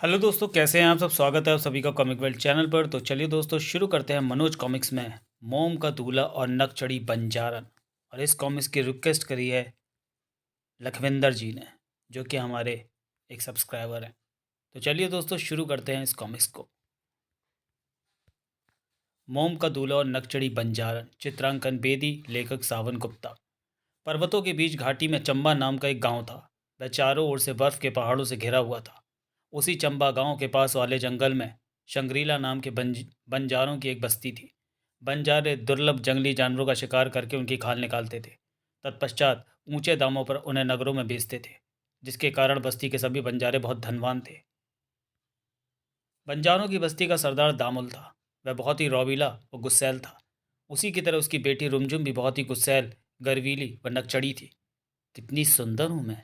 Hello दोस्तों, कैसे हैं आप सब। स्वागत है आप सभी का कॉमिक वर्ल्ड चैनल पर। तो चलिए दोस्तों, शुरू करते हैं मनोज कॉमिक्स में मोम का दूल्हा और नकचढ़ी बंजारन। और इस कॉमिक्स की रिक्वेस्ट करी है लखविंदर जी ने, जो कि हमारे एक सब्सक्राइबर हैं। तो चलिए दोस्तों, शुरू करते हैं इस कॉमिक्स को। मोम का दूल्हा और नकचढ़ी बंजारन, चित्रांकन बेदी, लेखक सावन गुप्ता। पर्वतों के बीच घाटी में चंबा नाम का एक गांव था। वह चारों ओर से बर्फ के पहाड़ों से घिरा हुआ था। उसी चंबा गांव के पास वाले जंगल में शंग्रीला नाम के बंजारों की एक बस्ती थी। बंजारे दुर्लभ जंगली जानवरों का शिकार करके उनकी खाल निकालते थे। तत्पश्चात ऊंचे दामों पर उन्हें नगरों में बेचते थे, जिसके कारण बस्ती के सभी बंजारे बहुत धनवान थे। बंजारों की बस्ती का सरदार दामुल था। वह बहुत ही रौबीला और गुस्सैल था। उसी की तरह उसकी बेटी रुमझुम भी बहुत ही गुस्सैल, गर्वीली व नकचड़ी थी। कितनी सुंदर हूं मैं,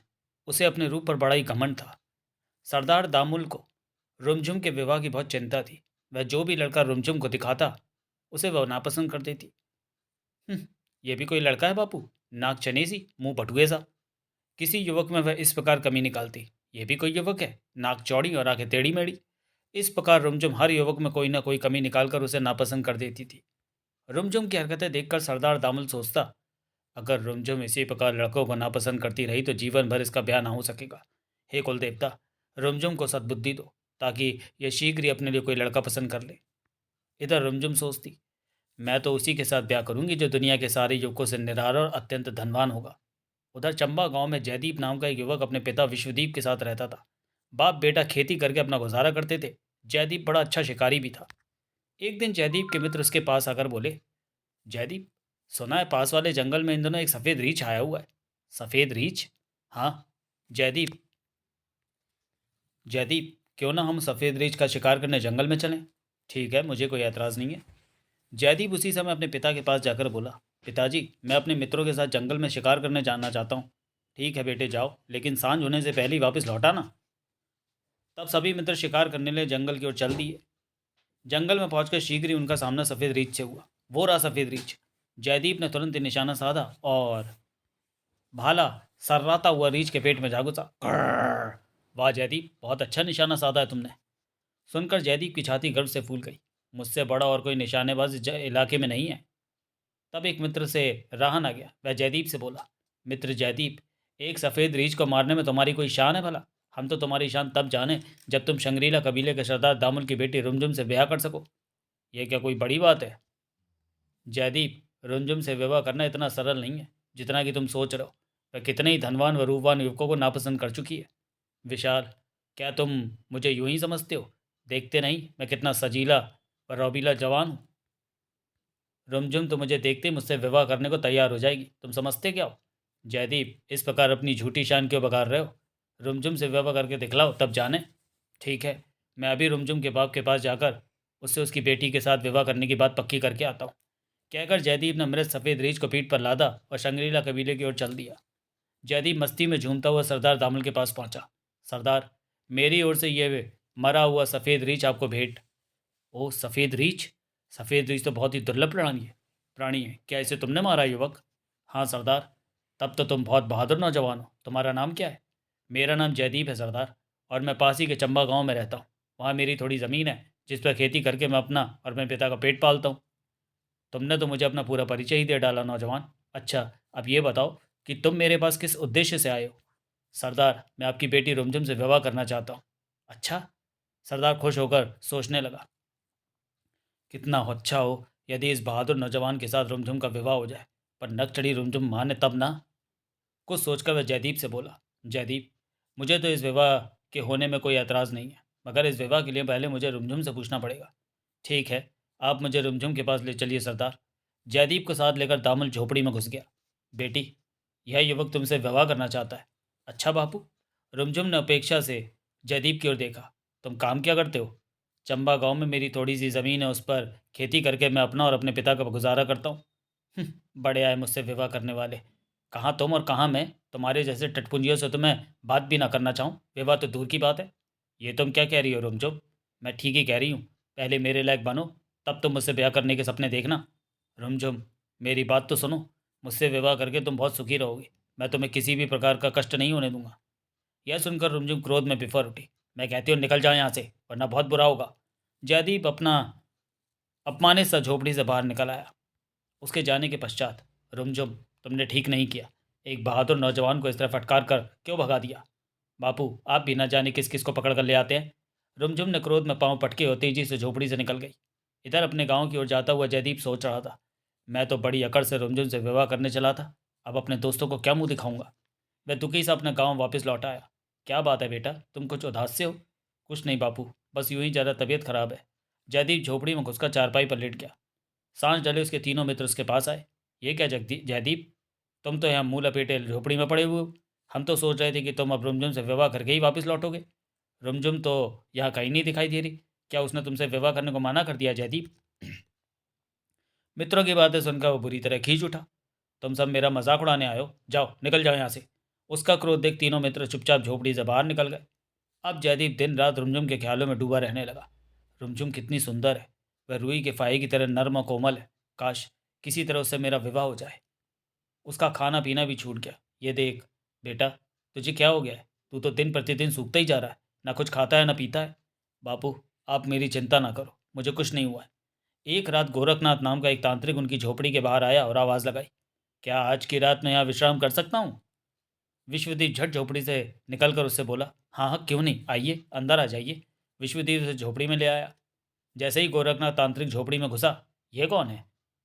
उसे अपने रूप पर बड़ा ही घमंड था। सरदार दामुल को रुमझुम के विवाह की बहुत चिंता थी। वह जो भी लड़का रुमझुम को दिखाता, उसे वह नापसंद कर देती। ये भी कोई लड़का है बापू, नाक चनेसी, मुंह बटुए सा। किसी युवक में वह इस प्रकार कमी निकालती। ये भी कोई युवक है, नाक चौड़ी और आंखें टेढ़ी मेढ़ी। इस प्रकार रुमझुम हर युवक में कोई ना कोई कमी निकालकर उसे नापसंद कर देती थी। रुमझुम की हरकतें देखकर सरदार दामुल सोचता, अगर रुमझुम इसी प्रकार लड़कों को नापसंद करती रही तो जीवन भर इसका ब्याह ना हो सकेगा। हे कुल देवता, रुमझुम को सद्बुद्धि दो, ताकि यह शीघ्र ही अपने लिए कोई लड़का पसंद कर ले। इधर रुमझुम सोचती, मैं तो उसी के साथ ब्याह करूंगी जो दुनिया के सारे युवकों से निराला और अत्यंत धनवान होगा। उधर चंबा गांव में जयदीप नाम का एक युवक अपने पिता विश्वदीप के साथ रहता था। बाप बेटा खेती करके अपना गुजारा करते थे। जयदीप बड़ा अच्छा शिकारी भी था। एक दिन जयदीप के मित्र उसके पास आकर बोले, जयदीप, सुना है पास वाले जंगल में इन दिनों एक सफ़ेद रीछ आया हुआ है। सफ़ेद रीछ? हाँ। जयदीप जयदीप, क्यों ना हम सफ़ेद रीछ का शिकार करने जंगल में चलें। ठीक है, मुझे कोई एतराज़ नहीं है। जयदीप उसी समय अपने पिता के पास जाकर बोला, पिताजी, मैं अपने मित्रों के साथ जंगल में शिकार करने जाना चाहता हूँ। ठीक है बेटे, जाओ, लेकिन सांझ होने से पहले ही वापस लौटा ना। तब सभी मित्र शिकार करने लिए जंगल की ओर चल दिए। जंगल में पहुंचकर शीघ्र ही उनका सामना सफ़ेद रीछ से हुआ। वो रहा सफ़ेद रीछ। जयदीप ने तुरंत ही निशाना साधा और भाला सर्राता हुआ रीछ के पेट में जा घुसा। "कर्र!" वाह जयदीप, बहुत अच्छा निशाना साधा है तुमने। सुनकर जयदीप की छाती गर्व से फूल गई। मुझसे बड़ा और कोई निशानेबाज इस इलाके में नहीं है। तब एक मित्र से राहन आ गया। वह जयदीप से बोला, मित्र जयदीप, एक सफ़ेद रीछ को मारने में तुम्हारी कोई शान है भला? हम तो तुम्हारी शान तब जाने जब तुम शंग्रीला कबीले के सरदार दामुल की बेटी रुमझुम से ब्याह कर सको। यह क्या कोई बड़ी बात है? जयदीप, रुमझुम से विवाह करना इतना सरल नहीं है जितना कि तुम सोच रहे हो। वह कितने ही धनवान व रूपवान युवकों को नापसंद कर चुकी है। विशाल, क्या तुम मुझे यूं ही समझते हो? देखते नहीं मैं कितना सजीला व रौबीला जवान हूँ। रुमझुम तो मुझे देखते ही मुझसे विवाह करने को तैयार हो जाएगी। तुम समझते क्या हो? जयदीप, इस प्रकार अपनी झूठी शान क्यों बगाड़ रहे हो? रुमझुम से विवाह करके दिखलाओ, तब जाने। ठीक है, मैं अभी रुमझुम के बाप के पास जाकर उससे उसकी बेटी के साथ विवाह करने की बात पक्की करके आता हूँ। कहकर जयदीप ने मृत सफ़ेद रीछ को पीठ पर लादा और शंग्रीला कबीले की ओर चल दिया। जयदीप मस्ती में झूमता हुआ सरदार दामल के पास पहुंचा। सरदार, मेरी ओर से ये मरा हुआ सफ़ेद रीछ आपको भेंट। ओह, सफ़ेद रीछ? सफ़ेद रीछ तो बहुत ही दुर्लभ प्राणी है। क्या इसे तुमने मारा युवक? हाँ सरदार। तब तो तुम बहुत बहादुर नौजवान हो। तुम्हारा नाम क्या है? मेरा नाम जयदीप है सरदार, और मैं पास ही के चंबा गांव में रहता हूँ। वहाँ मेरी थोड़ी ज़मीन है, जिस पर खेती करके मैं अपना और अपने पिता का पेट पालता हूँ। तुमने तो मुझे अपना पूरा परिचय ही दे डाला नौजवान। अच्छा, अब ये बताओ कि तुम मेरे पास किस उद्देश्य से आए हो? सरदार, मैं आपकी बेटी रुमझुम से विवाह करना चाहता हूँ। अच्छा। सरदार खुश होकर सोचने लगा, कितना अच्छा हो यदि इस बहादुर नौजवान के साथ रुमझुम का विवाह हो जाए, पर नक चढ़ी रुमझुम माने तब ना। कुछ सोचकर वह जयदीप से बोला, जयदीप, मुझे तो इस विवाह के होने में कोई एतराज़ नहीं है, मगर इस विवाह के लिए पहले मुझे रुमझुम से पूछना पड़ेगा। ठीक है, आप मुझे रुमझुम के पास ले चलिए सरदार। जयदीप को साथ लेकर दामुल झोपड़ी में घुस गया। बेटी, यह युवक तुमसे विवाह करना चाहता है। अच्छा बापू। रुमझुम ने अपेक्षा से जयदीप की ओर देखा। तुम काम क्या करते हो? चंबा गांव में मेरी थोड़ी सी ज़मीन है, उस पर खेती करके मैं अपना और अपने पिता का गुजारा करता हूँ। बड़े आए मुझसे विवाह करने वाले। कहाँ तुम और कहाँ मैं? तुम्हारे जैसे टटपुंजियों से तो मैं बात भी ना करना चाहूँ, विवाह तो दूर की बात है। ये तुम क्या कह रही हो रुमझुम? मैं ठीक ही कह रही हूँ। पहले मेरे लायक बनो, तब तुम मुझसे ब्याह करने के सपने देखना। रुमझुम, मेरी बात तो सुनो। मुझसे विवाह करके तुम बहुत सुखी रहोगे। मैं तुम्हें किसी भी प्रकार का कष्ट नहीं होने दूंगा। यह सुनकर रुमझुम क्रोध में बिफर उठी। मैं कहती हूँ निकल जाओ यहाँ से, वरना बहुत बुरा होगा। जयदीप अपना अपमानित सा झोपड़ी से बाहर निकल आया। उसके जाने के पश्चात, रुमझुम, तुमने ठीक नहीं किया। एक बहादुर नौजवान को इस तरह फटकार कर क्यों भगा दिया? बापू, आप भी न जाने किस किस को पकड़ कर ले आते हैं। रुमझुम ने क्रोध में पांव पटके और तेजी से झोपड़ी से निकल गई। इधर अपने गांव की ओर जाता हुआ जयदीप सोच रहा था, मैं तो बड़ी अकड़ से रुमझुम से विवाह करने चला था, अब अपने दोस्तों को क्या मुंह दिखाऊंगा। वह दुखी से अपने गांव वापस लौट आया। क्या बात है बेटा, तुम कुछ उदास से हो? कुछ नहीं बापू, बस यूं ही ज़्यादा तबीयत खराब है। जयदीप झोपड़ी में घुसकर चारपाई पर लेट गया। सांझ डले उसके तीनों मित्र उसके पास आए। ये क्या जयदीप, तुम तो यहाँ मुंह लपेटे झोपड़ी में पड़े हुए हो। हम तो सोच रहे थे कि तुम अब रुमझुम से विवाह करके ही वापस लौटोगे। रुमझुम तो यहाँ कहीं नहीं दिखाई दे रही। क्या उसने तुमसे विवाह करने को मना कर दिया जयदीप? मित्रों की बातें सुनकर वो बुरी तरह खींच उठा। तुम सब मेरा मजाक उड़ाने आए हो, जाओ निकल जाओ यहाँ से। उसका क्रोध देख तीनों मित्र चुपचाप झोपड़ी से बाहर निकल गए। अब जयदीप दिन रात रुमझुम के ख्यालों में डूबा रहने लगा। रुमझुम कितनी सुंदर है, वह रूई के फाहे की तरह नर्म और कोमल है। काश किसी तरह उससे मेरा विवाह हो जाए। उसका खाना पीना भी छूट गया। ये देख बेटा, तुझे क्या हो गया है? तू तो दिन प्रतिदिन सूखता ही जा रहा है, ना कुछ खाता है ना पीता है। बापू, आप मेरी चिंता ना करो, मुझे कुछ नहीं हुआ है। एक रात गोरखनाथ नाम का एक तांत्रिक उनकी झोपड़ी के बाहर आया और आवाज़ लगाई, क्या आज की रात मैं यहाँ विश्राम कर सकता हूँ? विश्वदीप झट झोपड़ी से निकलकर उससे बोला, हाँ हाँ क्यों नहीं, आइए अंदर आ जाइए। विश्वदीप उसे झोपड़ी में ले आया। जैसे ही गोरखनाथ तांत्रिक झोपड़ी में घुसा, यह कौन है?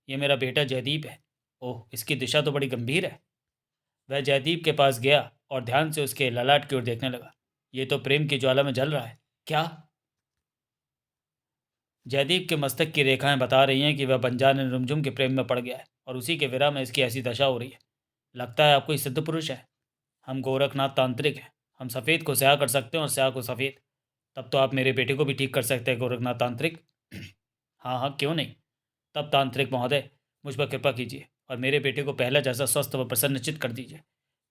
ये मेरा बेटा जयदीप है। ओह, इसकी दिशा तो बड़ी गंभीर है। वह जयदीप के पास गया और ध्यान से उसके ललाट की ओर देखने लगा। ये तो प्रेम की ज्वाला में जल रहा है। क्या? जयदीप के मस्तक की रेखाएं बता रही हैं कि वह बंजारे रुमझुम के प्रेम में पड़ गया है और उसी के विरह में इसकी ऐसी दशा हो रही है। लगता है आप कोई सिद्ध पुरुष है। हम गोरखनाथ तांत्रिक हैं। हम सफ़ेद को स्याह कर सकते हैं और स्याह को सफ़ेद। तब तो आप मेरे बेटे को भी ठीक कर सकते हैं गोरखनाथ तांत्रिक। हाँ हाँ क्यों नहीं। तब तांत्रिक महोदय, मुझ पर कृपा कीजिए और मेरे बेटे को पहला जैसा स्वस्थ व प्रसन्नचित कर दीजिए।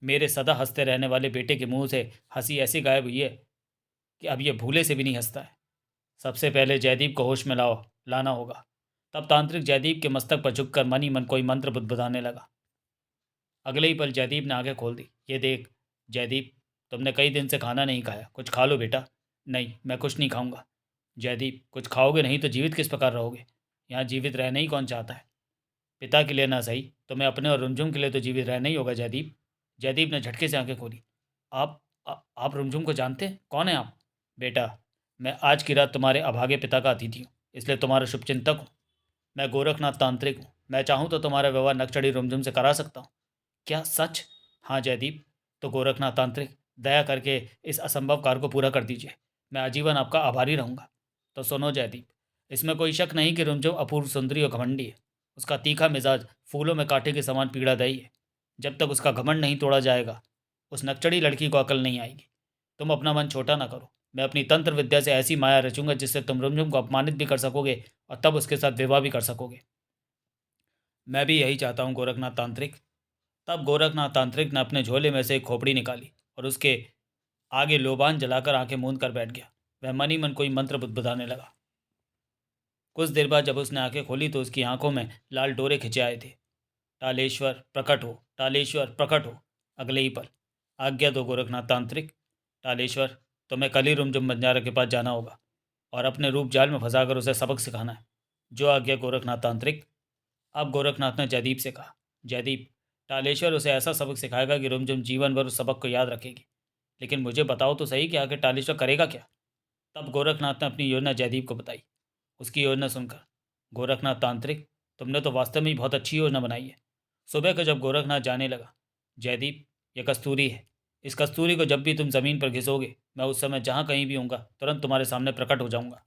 मेरे सदा हंसते रहने वाले बेटे के मुंह से हंसी ऐसी गायब हुई है कि अब ये भूले से भी नहीं हंसता है। सबसे पहले जयदीप को होश में लाना होगा। तब तांत्रिक जयदीप के मस्तक पर झुककर मन ही मन कोई मंत्र बुदबुदाने लगा। अगले ही पल जयदीप ने आंखें खोल दी। ये देख जयदीप, तुमने कई दिन से खाना नहीं खाया, कुछ खा लो बेटा। नहीं, मैं कुछ नहीं खाऊंगा। जयदीप, कुछ खाओगे नहीं तो जीवित किस प्रकार रहोगे? यहाँ जीवित रहना ही कौन चाहता है? पिता के लिए ना सही, तुम्हें अपने और रुमझुम के लिए तो जीवित रहना ही होगा जयदीप। जयदीप ने झटके से आंखें खोली। आप रुमझुम को जानते हैं? कौन है आप? बेटा, मैं आज की रात तुम्हारे अभागे पिता का अतिथि हूँ, इसलिए तुम्हारा शुभचिंतक हूँ। मैं गोरखनाथ तांत्रिक हूँ। मैं चाहूँ तो तुम्हारा विवाह नक्चड़ी रुमझुम से करा सकता हूँ। क्या सच? हाँ जयदीप। तो गोरखनाथ तांत्रिक, दया करके इस असंभव कार्य को पूरा कर दीजिए। मैं आजीवन आपका आभारी रहूँगा। तो सुनो जयदीप, इसमें कोई शक नहीं कि रुमझुम अपूर्व सुंदरी और घमंडी है। उसका तीखा मिजाज फूलों में कांटे के समान पीड़ादायी है। जब तक उसका घमंड नहीं तोड़ा जाएगा, उस नकचड़ी लड़की को अकल नहीं आएगी। तुम अपना मन छोटा ना करो। मैं अपनी तंत्र विद्या से ऐसी माया रचूंगा जिससे तुम रुमझुम को अपमानित भी कर सकोगे और तब उसके साथ विवाह भी कर सकोगे। मैं भी यही चाहता हूँ गोरखनाथ तांत्रिक। तब गोरखनाथ तांत्रिक ने अपने झोले में से एक खोपड़ी निकाली और उसके आगे लोबान जलाकर आंखें मूंद कर बैठ गया। वह मन ही मन कोई मंत्र बुदबुदाने लगा। कुछ देर बाद जब उसने आंखें खोली तो उसकी आंखों में लाल डोरे खिंचे आए थे। टालेश्वर प्रकट हो, टालेश्वर प्रकट हो। अगले ही पल, आज्ञा दो गोरखनाथ तांत्रिक। टालेश्वर, तुम्हें कल ही रुमझुम बंजारा के पास जाना होगा और अपने रूप जाल में फंसाकर उसे सबक सिखाना है। जो आज्ञा गोरखनाथ तांत्रिक। अब गोरखनाथ ने जयदीप से कहा, जयदीप, टालेश्वर उसे ऐसा सबक सिखाएगा कि रुमझुम जीवन भर उस सबक को याद रखेगी। लेकिन मुझे बताओ तो सही कि आखिर टालेश्वर करेगा क्या? तब गोरखनाथ ने अपनी योजना जयदीप को बताई। उसकी योजना सुनकर, गोरखनाथ तांत्रिक, तुमने तो वास्तव में ही बहुत अच्छी योजना बनाई है। सुबह को जब गोरखनाथ जाने लगा, जयदीप, यह कस्तूरी है। इस कस्तूरी को जब भी तुम ज़मीन पर घिसोगे, मैं उस समय जहाँ कहीं भी होऊंगा तुरंत तुम्हारे सामने प्रकट हो जाऊंगा।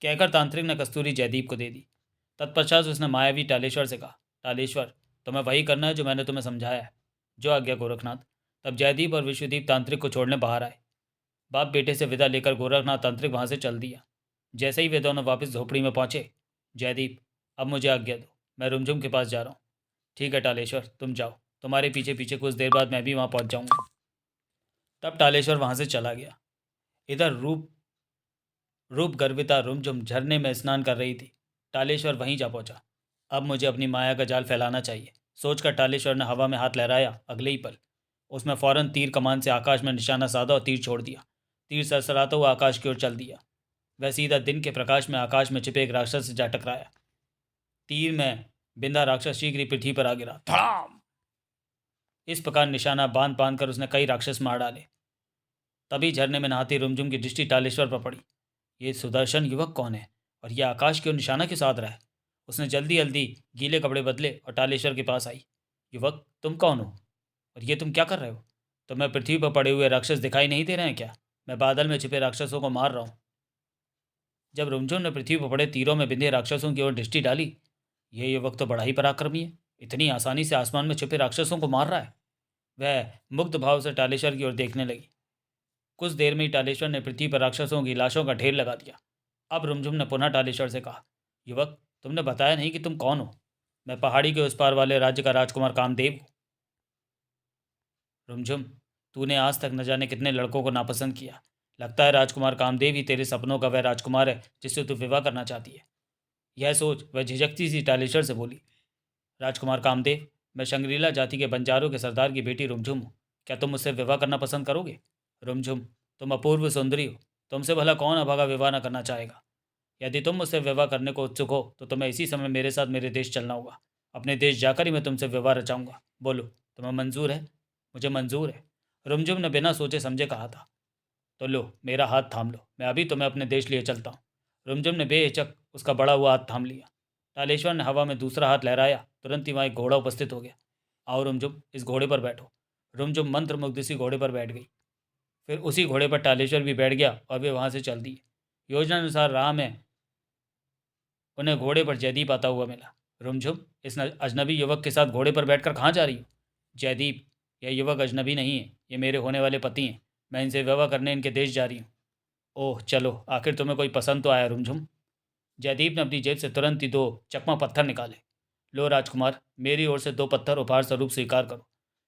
कहकर तांत्रिक ने कस्तूरी जयदीप को दे दी। तत्पश्चात उसने मायावी टालेश्वर से कहा, टालेश्वर, तुम्हें वही करना है जो मैंने तुम्हें समझाया है। जो आज्ञा गोरखनाथ। तब जयदीप और विश्वदीप तांत्रिक को छोड़ने बाहर आए। बाप बेटे से विदा लेकर गोरखनाथ तांत्रिक वहां से चल दिया। जैसे ही वे दोनों वापस झोपड़ी में पहुंचे, जयदीप, अब मुझे आज्ञा दो, मैं रुमझुम के पास जा रहा हूँ। ठीक है टालेश्वर, तुम जाओ, तुम्हारे पीछे पीछे कुछ देर बाद मैं भी वहाँ पहुँच जाऊँगा। तब टालेश्वर वहाँ से चला गया। इधर रूप रूप गर्विता रुमझुम झरने में स्नान कर रही थी। टालेश्वर वहीं जा पहुंचा। अब मुझे अपनी माया का जाल फैलाना चाहिए, सोचकर टालेश्वर ने हवा में हाथ लहराया। अगले ही पल उसमें फौरन तीर कमान से आकाश में निशाना साधा और तीर छोड़ दिया। तीर सरसराता हुआ आकाश की ओर चल दिया। वह सीधा दिन के प्रकाश में आकाश में छिपे एक राक्षस से जा टकराया। तीर में बिंधा राक्षस शीघ्र ही पृथ्वी पर आ गिरा। धड़ाम! इस प्रकार निशाना बांध बांध कर उसने कई राक्षस मार डाले। तभी झरने में नहाती रुमझुम की दृष्टि टालेश्वर पर पड़ी। ये सुदर्शन युवक कौन है और यह आकाश की ओर निशाना क्यों साध रहा है? उसने जल्दी जल्दी गीले कपड़े बदले और टालेश्वर के पास आई। युवक, तुम कौन हो और ये तुम क्या कर रहे हो? तुम्हें पृथ्वी पर पड़े हुए राक्षस दिखाई नहीं दे रहे हैं क्या? मैं बादल में छिपे राक्षसों को मार रहा हूँ। जब रुमझुम ने पृथ्वी पर पड़े तीरों में बिंधे राक्षसों की ओर दृष्टि डाली, यह युवक तो बड़ा ही पराक्रमी है, इतनी आसानी से आसमान में छिपे राक्षसों को मार रहा है। वह मुग्ध भाव से टालेश्वर की ओर देखने लगी। कुछ देर में ही टालेश्वर ने पृथ्वी पर राक्षसों की लाशों का ढेर लगा दिया। अब रुमझुम ने पुनः टालेश्वर से कहा, युवक, तुमने बताया नहीं कि तुम कौन हो? मैं पहाड़ी के उस पार वाले राज्य का राजकुमार कामदेव हूँ। रुमझुम, तूने आज तक न जाने कितने लड़कों को नापसंद किया। लगता है राजकुमार कामदेव ही तेरे सपनों का वह राजकुमार है जिससे तू विवाह करना चाहती है। यह सोच वह झिझकती सी टालेश्वर से बोली, राजकुमार कामदेव, मैं शंग्रीला जाति के बंजारों के सरदार की बेटी रुमझुम हूँ। क्या तुम मुझसे विवाह करना पसंद करोगे? रुमझुम, तुम अपूर्व सुंदरी हो, तुमसे भला कौन अभागा विवाह न करना चाहेगा? यदि तुम मुझसे विवाह करने को उत्सुक हो तो तुम्हें इसी समय मेरे साथ मेरे देश चलना होगा। अपने देश जाकर ही मैं तुमसे विवाह रचाऊंगा। बोलो, तुम्हें मंजूर है? मुझे मंजूर है, रुमझुम ने बिना सोचे समझे कहा था। तो लो, मेरा हाथ थाम लो, मैं अभी तुम्हें अपने देश लिए चलता हूँ। रुमझुम ने बेहिचक उसका बड़ा हुआ हाथ थाम लिया। टालेश्वर ने हवा में दूसरा हाथ लहराया, तुरंत ही वहाँ एक घोड़ा उपस्थित हो गया। आओ रुमझुम, इस घोड़े पर बैठो। रुमझुम मंत्रमुग्ध सी घोड़े पर बैठ गई। फिर उसी घोड़े पर टालेश्वर भी बैठ गया और वे वहाँ से चल दिए। योजना अनुसार राह में उन्हें घोड़े पर जयदीप आता हुआ मिला। रुमझुम, इस अजनबी युवक के साथ घोड़े पर बैठकर कहाँ जा रही हो? जयदीप, यह युवक अजनबी नहीं है, ये मेरे होने वाले पति हैं। मैं इनसे विवाह करने इनके देश जा रही हूँ। ओह चलो, आखिर तुम्हें कोई पसंद तो आया रुमझुम। जयदीप ने अपनी जेब से तुरंत ही 2 चकमा पत्थर निकाले। लो राजकुमार, मेरी ओर से 2 पत्थर उपहार स्वरूप स्वीकार करो।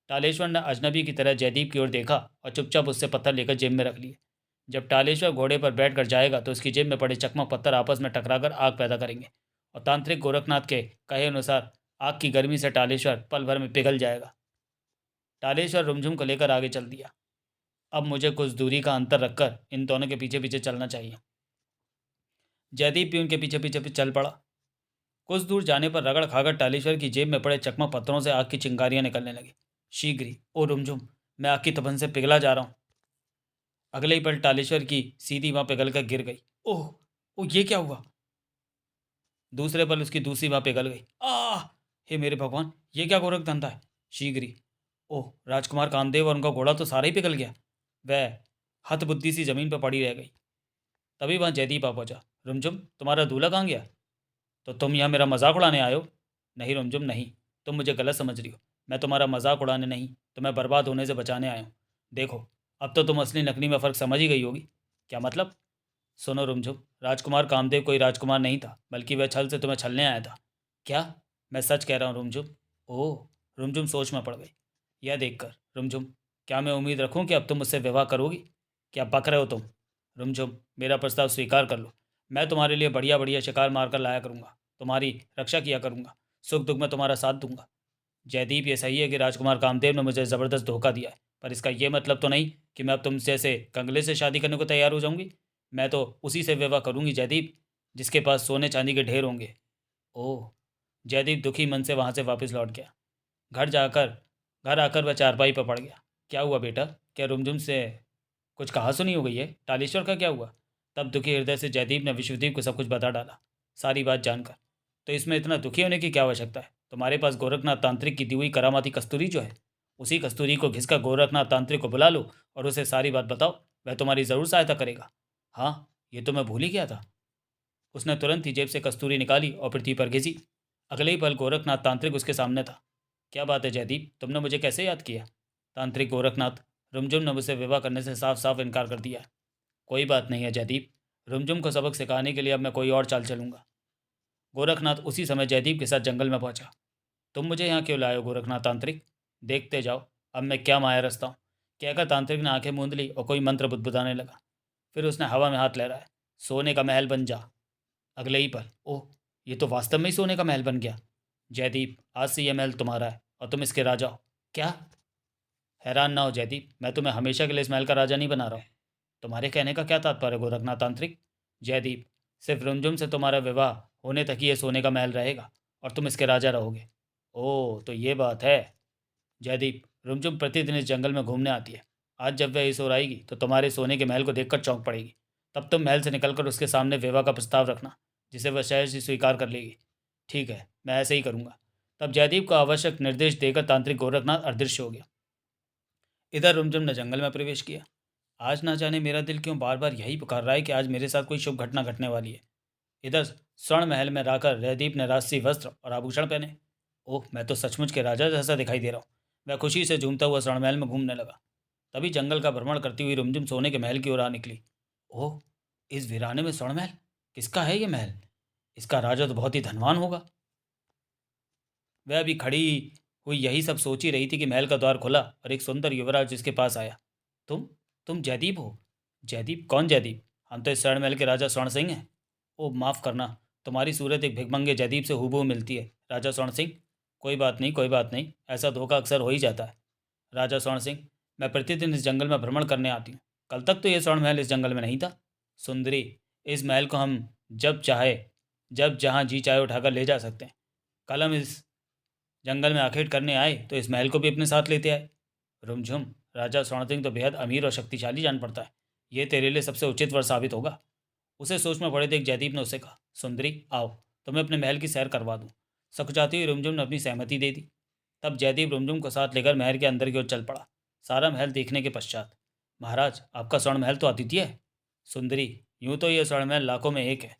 टालेश्वर ने अजनबी की तरह जयदीप की ओर देखा और चुपचाप उससे पत्थर लेकर जेब में रख लिए। जब टालेश्वर घोड़े पर बैठकर जाएगा तो उसकी जेब में पड़े चकमा पत्थर आपस में टकराकर आग पैदा करेंगे और तांत्रिक गोरखनाथ के कहे अनुसार आग की गर्मी से टालेश्वर पल भर में पिघल जाएगा। टालेश्वर रुमझुम को लेकर आगे चल दिया। अब मुझे कुछ दूरी का अंतर रखकर इन दोनों के पीछे पीछे चलना चाहिए। जयदीप भी उनके पीछे पीछे चल पड़ा। कुछ दूर जाने पर रगड़ खाकर टालेश्वर की जेब में पड़े चकमा पत्थरों से आग की चिंगारियां निकलने लगी। शीघ्र ही, ओ रुमझुम, मैं आग की तपन से पिघला जा रहा हूँ। अगले ही पल टालेश्वर की सीधी वहां पिघल कर गिर गई। ओह ओह, ये क्या हुआ? दूसरे पल उसकी दूसरी बाह पिघल गई। आह! हे मेरे भगवान, ये क्या गोरख धंधा है? शीघ्र ही, ओह, राजकुमार कामदेव और उनका घोड़ा तो सारा ही पिघल गया। वह हतबुद्धि सी जमीन पर पड़ी रह गई। तभी वहां जयदीप आ पहुंचा। रुमझुम, तुम्हारा दूल्हा कहाँ गया? तो तुम यहाँ मेरा मजाक उड़ाने आए हो? नहीं रुमझुम, नहीं, तुम मुझे गलत समझ रही हो। मैं तुम्हारा मजाक उड़ाने नहीं, तुम्हें बर्बाद होने से बचाने आया हूँ। देखो, अब तो तुम असली नकली में फ़र्क समझ ही गई होगी। क्या मतलब? सुनो रुमझुम, राजकुमार कामदेव कोई राजकुमार नहीं था, बल्कि वह छल से तुम्हें छलने आया था। क्या? मैं सच कह रहा हूँ रुमझुम। ओह! रुमझुम सोच में पड़ गई। यह देखकर, रुमझुम, क्या मैं उम्मीद रखूँ कि अब तुम मुझसे विवाह करोगी? क्या बक रहे हो तुम? रुमझुम, मेरा प्रस्ताव स्वीकार कर लो। मैं तुम्हारे लिए बढ़िया बढ़िया शिकार मारकर लाया करूँगा, तुम्हारी रक्षा किया करूँगा, सुख दुख में तुम्हारा साथ दूंगा। जयदीप, ये सही है कि राजकुमार कामदेव ने मुझे ज़बरदस्त धोखा दिया है, पर इसका ये मतलब तो नहीं कि मैं अब तुम जैसे कंगले से शादी करने को तैयार हो जाऊंगी। मैं तो उसी से विवाह करूंगी जयदीप, जिसके पास सोने चांदी के ढेर होंगे। ओह! जयदीप दुखी मन से वहाँ से वापस लौट गया। घर जाकर घर आकर वह चारपाई पर पड़ गया। क्या हुआ बेटा? क्या रुमझुम से कुछ कहा सुनी हो गई है? टालेश्वर का क्या हुआ? तब दुखी हृदय से जयदीप ने विश्वदीप को सब कुछ बता डाला, सारी बात जानकर। तो इसमें इतना दुखी होने की क्या आवश्यकता है? तुम्हारे पास गोरखनाथ तांत्रिक की दी हुई करामाती कस्तूरी जो है, उसी कस्तूरी को घिसकर गोरखनाथ तांत्रिक को बुला लो और उसे सारी बात बताओ, वह तुम्हारी ज़रूर सहायता करेगा। हाँ, ये तो मैं भूल ही गया था। उसने तुरंत ही जेब से कस्तूरी निकाली और पृथ्वी पर घिसी। अगले ही पल गोरखनाथ तांत्रिक उसके सामने था। क्या बात है जयदीप, तुमने मुझे कैसे याद किया? तांत्रिक गोरखनाथ, रुमझुम ने मुझसे विवाह करने से साफ साफ इनकार कर दिया है। कोई बात नहीं है जयदीप, रुमझुम को सबक सिखाने के लिए अब मैं कोई और चाल चलूंगा। गोरखनाथ उसी समय जयदीप के साथ जंगल में पहुंचा। तुम मुझे यहाँ क्यों लाए हो गोरखनाथ तांत्रिक? देखते जाओ अब मैं क्या माया रचता हूँ। कहकर तांत्रिक ने आंखें मूंद ली और कोई मंत्र बुदबुदाने लगा। फिर उसने हवा में हाथ लहराया। सोने का महल बन जा। अगले ही पल, ओह, ये तो वास्तव में ही सोने का महल बन गया। जयदीप, आज से यह महल तुम्हारा है और तुम इसके राजा हो। क्या? हैरान ना हो जयदीप, मैं तुम्हें हमेशा के लिए इस महल का राजा नहीं बना रहा हूँ। तुम्हारे कहने का क्या तात्पर्य गोरखनाथ तांत्रिक? जयदीप, सिर्फ रुमझुम से तुम्हारा विवाह होने तक ही ये सोने का महल रहेगा और तुम इसके राजा रहोगे। ओह, तो ये बात है। जयदीप, रुमझुम प्रतिदिन इस जंगल में घूमने आती है। आज जब वह इस ओर आएगी तो तुम्हारे सोने के महल को देखकर चौंक पड़ेगी। तब तुम महल से निकलकर उसके सामने विवाह का प्रस्ताव रखना, जिसे वह सहज ही स्वीकार कर लेगी। ठीक है, मैं ऐसे ही करूँगा। तब जयदीप को आवश्यक निर्देश देकर तांत्रिक गोरखनाथ अदृश्य हो गया। इधर रुमझुम ने जंगल में प्रवेश किया। आज ना जाने मेरा दिल क्यों बार बार यही पुकार रहा है कि आज मेरे साथ कोई शुभ घटना घटने वाली है। इधर स्वर्ण महल में रहकर जयदीप ने राजसी वस्त्र और आभूषण पहने। ओह, मैं तो सचमुच के राजा जैसा दिखाई दे रहा हूँ। मैं खुशी से झूमता हुआ स्वर्ण महल में घूमने लगा। तभी जंगल का भ्रमण करती हुई रुमझुम सोने के महल की ओर आ निकली। ओह, इस वीराने में स्वर्ण महल? किसका है ये महल? इसका राजा तो बहुत ही धनवान होगा। वह अभी खड़ी हुई यही सब सोच ही रही थी कि महल का द्वार खुला और एक सुंदर युवराज जिसके पास आया। तुम जयदीप हो? जयदीप? कौन जयदीप? हम तो इस स्वर्ण महल के राजा स्वर्ण सिंह हैं। ओ माफ़ करना, तुम्हारी सूरत एक भिखमंगे जयदीप से हूबहू मिलती है राजा स्वर्ण सिंह। कोई बात नहीं, कोई बात नहीं, ऐसा धोखा अक्सर हो ही जाता है। राजा स्वर्ण सिंह, मैं प्रतिदिन इस जंगल में भ्रमण करने आती हूँ। कल तक तो ये स्वर्ण महल इस जंगल में नहीं था। सुंदरी, इस महल को हम जब चाहे, जब जहाँ जी चाहे उठाकर ले जा सकते हैं। कल हम इस जंगल में आखेट करने आए तो इस महल को भी अपने साथ लेते आए। रुमझुम, राजा स्वर्ण सिंह तो बेहद अमीर और शक्तिशाली जान पड़ता है। ये तेरे लिए सबसे उचित वर साबित होगा। उसे सोच में पड़े देख जयदीप ने उसे कहा, सुंदरी आओ, तुम्हें अपने महल की सैर करवा दूँ। सकुचाती हुई रुमझुम ने अपनी सहमति दे दी। तब जयदीप रुमझुम को साथ लेकर महल के अंदर की ओर चल पड़ा। सारा महल देखने के पश्चात, महाराज, आपका स्वर्ण महल तो अद्वितीय है। सुंदरी, यूं तो यह स्वर्ण महल लाखों में एक है,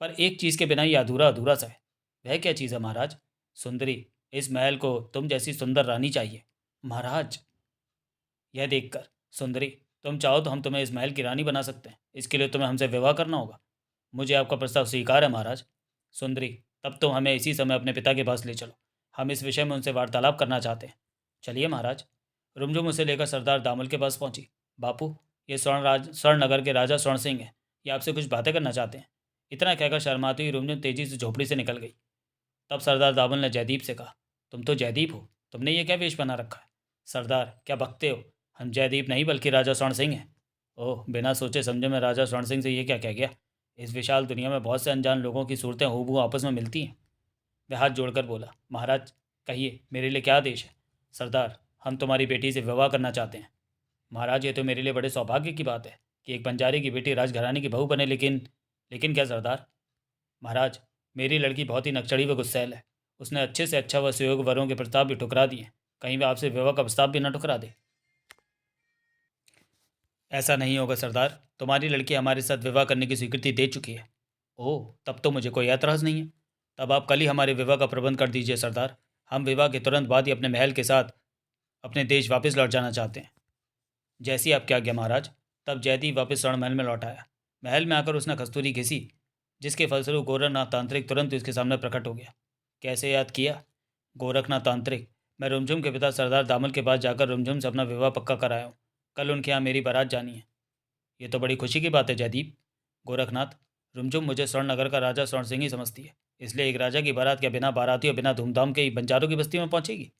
पर एक चीज़ के बिना ये अधूरा अधूरा सा है। वह क्या चीज़ है महाराज? सुंदरी, इस महल को तुम जैसी सुंदर रानी चाहिए। महाराज, यह देखकर, सुंदरी, तुम चाहो तो हम तुम्हें इस महल की रानी बना सकते हैं। इसके लिए तुम्हें हमसे विवाह करना होगा। मुझे आपका प्रस्ताव स्वीकार है महाराज। सुंदरी, तब तुम हमें इसी समय अपने पिता के पास ले चलो। हम इस विषय में उनसे वार्तालाप करना चाहते हैं। चलिए महाराज। रुमझुम उसे लेकर सरदार दामल के पास पहुंची। बापू, ये स्वर्ण नगर के राजा स्वर्ण सिंह हैं। ये आपसे कुछ बातें करना चाहते हैं। इतना कहकर शर्माती हुई रुमझुम तेजी से झोपड़ी से निकल गई। तब सरदार दामल ने जयदीप से कहा, तुम तो जयदीप हो, तुमने ये क्या वेश बना रखा है? सरदार, क्या बकते हो? हम जयदीप नहीं बल्कि राजा स्वर्ण सिंह हैं। ओह, बिना सोचे समझे मैं राजा स्वर्ण सिंह से ये क्या कह गया? इस विशाल दुनिया में बहुत से अनजान लोगों की सूरतें हूबहू आपस में मिलती हैं। वह हाथ जोड़कर बोला, महाराज, कहिए मेरे लिए क्या आदेश है? सरदार, हम तुम्हारी बेटी से विवाह करना चाहते हैं। महाराज, ये तो मेरे लिए बड़े सौभाग्य की बात है कि एक बंजारे की बेटी राजघराने की बहू बने, लेकिन क्या सरदार? महाराज, मेरी लड़की बहुत ही नकचड़ी व गुस्सैल है। उसने अच्छे से अच्छा व सुयोग वरों के प्रस्ताव भी ठुकरा दिए। कहीं वह आपसे विवाह का प्रस्ताव भी न ठुकरा दे। ऐसा नहीं होगा सरदार, तुम्हारी लड़की हमारे साथ विवाह करने की स्वीकृति दे चुकी है। ओह, तब तो मुझे कोई ऐतराज़ नहीं है। तब आप कल ही हमारे विवाह का प्रबंध कर दीजिए सरदार। हम विवाह के तुरंत बाद ही अपने महल के साथ अपने देश वापस लौट जाना चाहते हैं। जैसी आपकी आज्ञा महाराज। तब जयदीप वापस स्वर्ण महल में लौट आया। महल में आकर उसने कस्तूरी घिसी, जिसके फलस्वरूप गोरखनाथ तांत्रिक तुरंत उसके सामने प्रकट हो गया। कैसे याद किया? गोरखनाथ तांत्रिक, मैं रुमझुम के पिता सरदार दामल के पास जाकर रुमझुम से अपना विवाह पक्का कराया हूँ। कल उनके यहाँ मेरी बारात जानी है। ये तो बड़ी खुशी की बात है जयदीप। गोरखनाथ, रुमझुम मुझे स्वर्ण नगर का राजा स्वर्ण सिंह ही समझती है, इसलिए एक राजा की बारात क्या बिना बाराती और बिना धूमधाम के ही बंजारों की बस्ती में पहुंचेगी?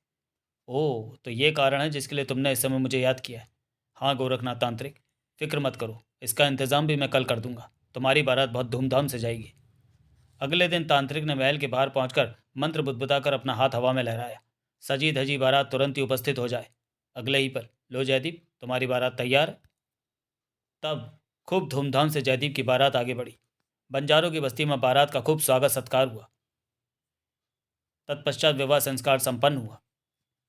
ओह, तो ये कारण है जिसके लिए तुमने इस समय मुझे याद किया है। हाँ गोरखनाथ तांत्रिक, फिक्र मत करो, इसका इंतज़ाम भी मैं कल कर दूंगा। तुम्हारी बारात बहुत धूमधाम से जाएगी। अगले दिन तांत्रिक ने महल के बाहर पहुंचकर मंत्र बुदबुदाकर अपना हाथ हवा में लहराया। सजी धजी बारात तुरंत ही उपस्थित हो जाए। अगले ही पल, लो जयदीप, तुम्हारी बारात तैयार है। तब खूब धूमधाम से जयदीप की बारात आगे बढ़ी। बंजारों की बस्ती में बारात का खूब स्वागत सत्कार हुआ। तत्पश्चात विवाह संस्कार संपन्न हुआ।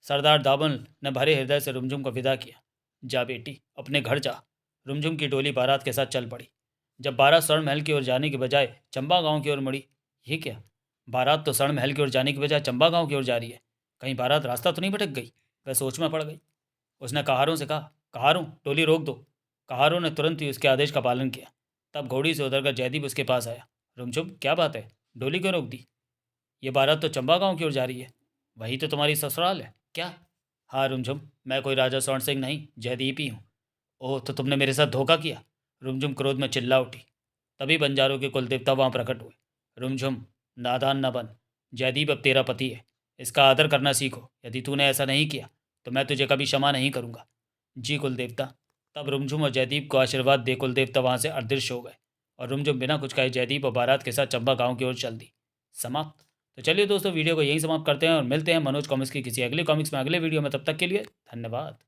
सरदार दामन ने भरे हृदय से रुमझुम को विदा किया। जा बेटी, अपने घर जा। रुमझुम की टोली बारात के साथ चल पड़ी। जब बारात स्वर्ण महल की ओर जाने के बजाय चंबा गांव की ओर मुड़ी, ये क्या? बारात तो स्वर्ण महल की ओर जाने के बजाय चंबा गांव की ओर जा रही है। कहीं बारात रास्ता तो नहीं भटक गई? वह सोच में पड़ गई। उसने कहारों से कहा, कहारों, टोली रोक दो। कहारों ने तुरंत ही उसके आदेश का पालन किया। तब घोड़ी से उतरकर जयदीप उसके पास आया। रुमझुम, क्या बात है? डोली क्यों रोक दी? ये बारात तो चंबा गांव की ओर जा रही है। वही तो तुम्हारी ससुराल है क्या? हाँ रुमझुम, मैं कोई राजा स्वर्ण सिंह नहीं, जयदीप ही हूँ। ओह, तो तुमने मेरे साथ धोखा किया। रुमझुम क्रोध में चिल्ला उठी। तभी बंजारों के कुल देवता वहाँ प्रकट हुए। रुमझुम, नादान न बन। जयदीप अब तेरा पति है, इसका आदर करना सीखो। यदि तूने ऐसा नहीं किया तो मैं तुझे कभी क्षमा नहीं करूँगा। जी कुल देवता, तब रुमझुम और जयदीप को आशीर्वाद दे कुलदेवता वहाँ से अदृश्य हो गए और रुमझुम बिना कुछ कहे जयदीप और बारात के साथ चंबा गांव की ओर चल दी। समाप्त। तो चलिए दोस्तों, वीडियो को यहीं समाप्त करते हैं और मिलते हैं मनोज कॉमिक्स की किसी अगले कॉमिक्स में अगले वीडियो में। तब तक के लिए धन्यवाद।